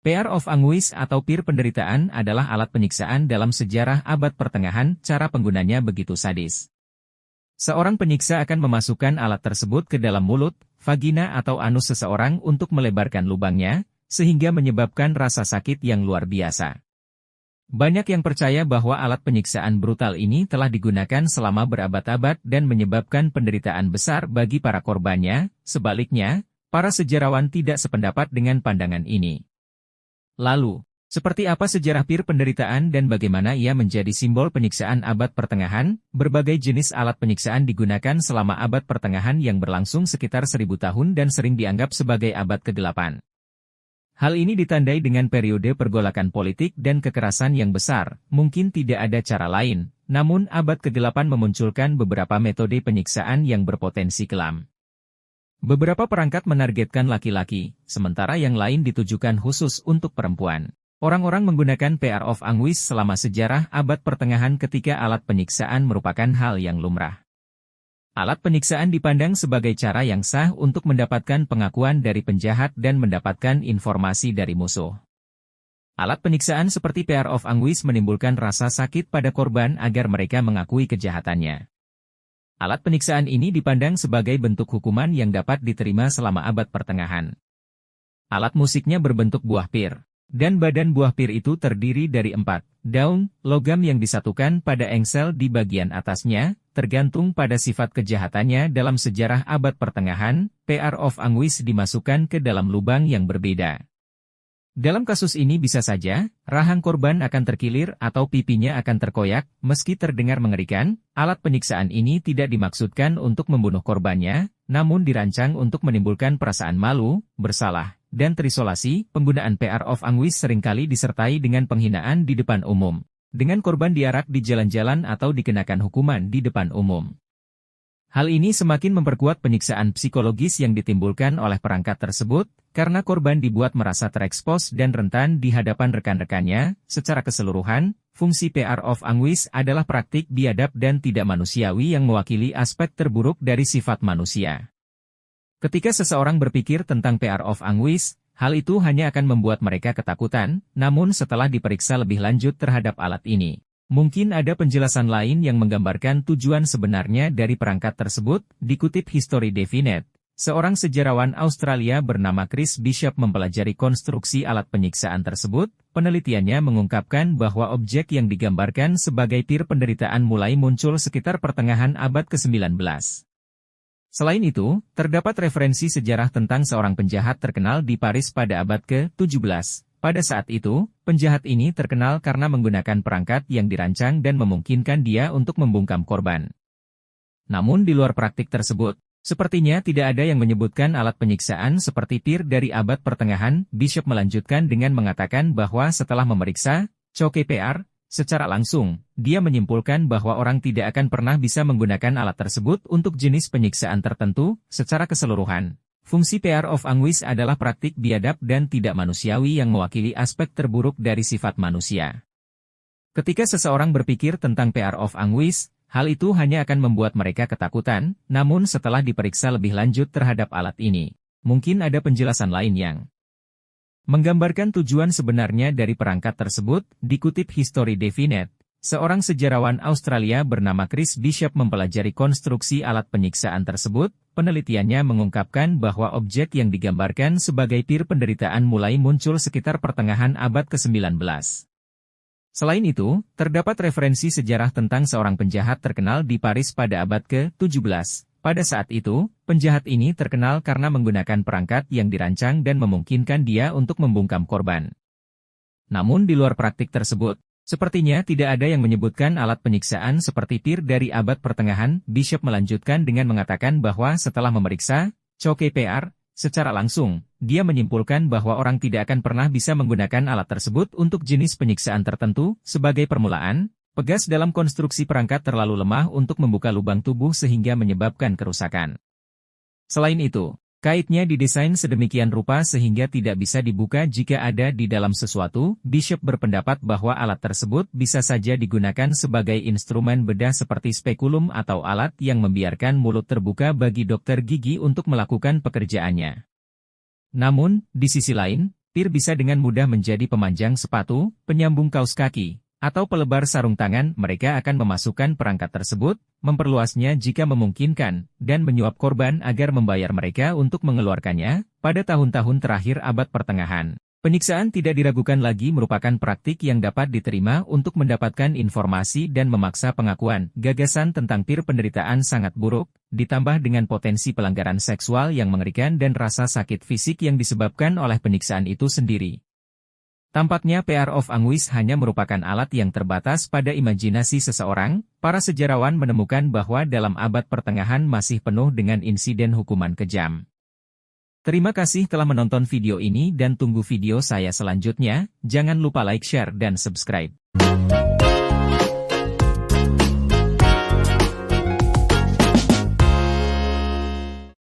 Pear of Anguish atau pir penderitaan adalah alat penyiksaan dalam sejarah abad pertengahan. Cara penggunanya begitu sadis. Seorang penyiksa akan memasukkan alat tersebut ke dalam mulut, vagina atau anus seseorang untuk melebarkan lubangnya, sehingga menyebabkan rasa sakit yang luar biasa. Banyak yang percaya bahwa alat penyiksaan brutal ini telah digunakan selama berabad-abad dan menyebabkan penderitaan besar bagi para korbannya. Sebaliknya, para sejarawan tidak sependapat dengan pandangan ini. Lalu, seperti apa sejarah pir penderitaan dan bagaimana ia menjadi simbol penyiksaan abad pertengahan? Berbagai jenis alat penyiksaan digunakan selama abad pertengahan yang berlangsung sekitar 1000 tahun dan sering dianggap sebagai abad ke-8. Hal ini ditandai dengan periode pergolakan politik dan kekerasan yang besar. Mungkin tidak ada cara lain, namun abad ke-8 memunculkan beberapa metode penyiksaan yang berpotensi kelam. Beberapa perangkat menargetkan laki-laki, sementara yang lain ditujukan khusus untuk perempuan. Orang-orang menggunakan Pear of Anguish selama sejarah abad pertengahan ketika alat penyiksaan merupakan hal yang lumrah. Alat penyiksaan dipandang sebagai cara yang sah untuk mendapatkan pengakuan dari penjahat dan mendapatkan informasi dari musuh. Alat penyiksaan seperti Pear of Anguish menimbulkan rasa sakit pada korban agar mereka mengakui kejahatannya. Alat penyiksaan ini dipandang sebagai bentuk hukuman yang dapat diterima selama abad pertengahan. Alat musiknya berbentuk buah pir, dan badan buah pir itu terdiri dari 4 daun logam yang disatukan pada engsel di bagian atasnya, tergantung pada sifat kejahatannya. Dalam sejarah abad pertengahan, Pear of Anguish dimasukkan ke dalam lubang yang berbeda. Dalam kasus ini bisa saja, rahang korban akan terkilir atau pipinya akan terkoyak. Meski terdengar mengerikan, alat penyiksaan ini tidak dimaksudkan untuk membunuh korbannya, namun dirancang untuk menimbulkan perasaan malu, bersalah, dan terisolasi. Penggunaan Pear of Anguish seringkali disertai dengan penghinaan di depan umum, dengan korban diarak di jalan-jalan atau dikenakan hukuman di depan umum. Hal ini semakin memperkuat penyiksaan psikologis yang ditimbulkan oleh perangkat tersebut, karena korban dibuat merasa terekspos dan rentan di hadapan rekan-rekannya. Secara keseluruhan, fungsi Pear of Anguish adalah praktik biadab dan tidak manusiawi yang mewakili aspek terburuk dari sifat manusia. Ketika seseorang berpikir tentang Pear of Anguish, hal itu hanya akan membuat mereka ketakutan, namun setelah diperiksa lebih lanjut terhadap alat ini, mungkin ada penjelasan lain yang menggambarkan tujuan sebenarnya dari perangkat tersebut. Dikutip History Definite, seorang sejarawan Australia bernama Chris Bishop mempelajari konstruksi alat penyiksaan tersebut. Penelitiannya mengungkapkan bahwa objek yang digambarkan sebagai pir penderitaan mulai muncul sekitar pertengahan abad ke-19. Selain itu, terdapat referensi sejarah tentang seorang penjahat terkenal di Paris pada abad ke-17. Pada saat itu, penjahat ini terkenal karena menggunakan perangkat yang dirancang dan memungkinkan dia untuk membungkam korban. Namun di luar praktik tersebut, sepertinya tidak ada yang menyebutkan alat penyiksaan seperti pir dari abad pertengahan. Bishop melanjutkan dengan mengatakan bahwa setelah memeriksa Choke Pear secara langsung, dia menyimpulkan bahwa orang tidak akan pernah bisa menggunakan alat tersebut untuk jenis penyiksaan tertentu. Secara keseluruhan, fungsi Pear of Anguish adalah praktik biadab dan tidak manusiawi yang mewakili aspek terburuk dari sifat manusia. Ketika seseorang berpikir tentang Pear of Anguish, hal itu hanya akan membuat mereka ketakutan. Namun setelah diperiksa lebih lanjut terhadap alat ini, mungkin ada penjelasan lain yang menggambarkan tujuan sebenarnya dari perangkat tersebut. Dikutip History Definite, seorang sejarawan Australia bernama Chris Bishop mempelajari konstruksi alat penyiksaan tersebut. Penelitiannya mengungkapkan bahwa objek yang digambarkan sebagai pir penderitaan mulai muncul sekitar pertengahan abad ke-19. Selain itu, terdapat referensi sejarah tentang seorang penjahat terkenal di Paris pada abad ke-17. Pada saat itu, penjahat ini terkenal karena menggunakan perangkat yang dirancang dan memungkinkan dia untuk membungkam korban. Namun di luar praktik tersebut, sepertinya tidak ada yang menyebutkan alat penyiksaan seperti pir dari abad pertengahan. Bishop melanjutkan dengan mengatakan bahwa setelah memeriksa Choke Pear secara langsung, dia menyimpulkan bahwa orang tidak akan pernah bisa menggunakan alat tersebut untuk jenis penyiksaan tertentu. Sebagai permulaan, pegas dalam konstruksi perangkat terlalu lemah untuk membuka lubang tubuh sehingga menyebabkan kerusakan. Selain itu, kaitnya didesain sedemikian rupa sehingga tidak bisa dibuka jika ada di dalam sesuatu. Bishop berpendapat bahwa alat tersebut bisa saja digunakan sebagai instrumen bedah seperti spekulum atau alat yang membiarkan mulut terbuka bagi dokter gigi untuk melakukan pekerjaannya. Namun, di sisi lain, Pir bisa dengan mudah menjadi pemanjang sepatu, penyambung kaos kaki, atau pelebar sarung tangan. Mereka akan memasukkan perangkat tersebut, memperluasnya jika memungkinkan, dan menyuap korban agar membayar mereka untuk mengeluarkannya. Pada tahun-tahun terakhir abad pertengahan, penyiksaan tidak diragukan lagi merupakan praktik yang dapat diterima untuk mendapatkan informasi dan memaksa pengakuan. Gagasan tentang pir penderitaan sangat buruk, ditambah dengan potensi pelanggaran seksual yang mengerikan dan rasa sakit fisik yang disebabkan oleh penyiksaan itu sendiri. Tampaknya PR of Anguish hanya merupakan alat yang terbatas pada imajinasi seseorang. Para sejarawan menemukan bahwa dalam abad pertengahan masih penuh dengan insiden hukuman kejam. Terima kasih telah menonton video ini dan tunggu video saya selanjutnya. Jangan lupa like, share, dan subscribe.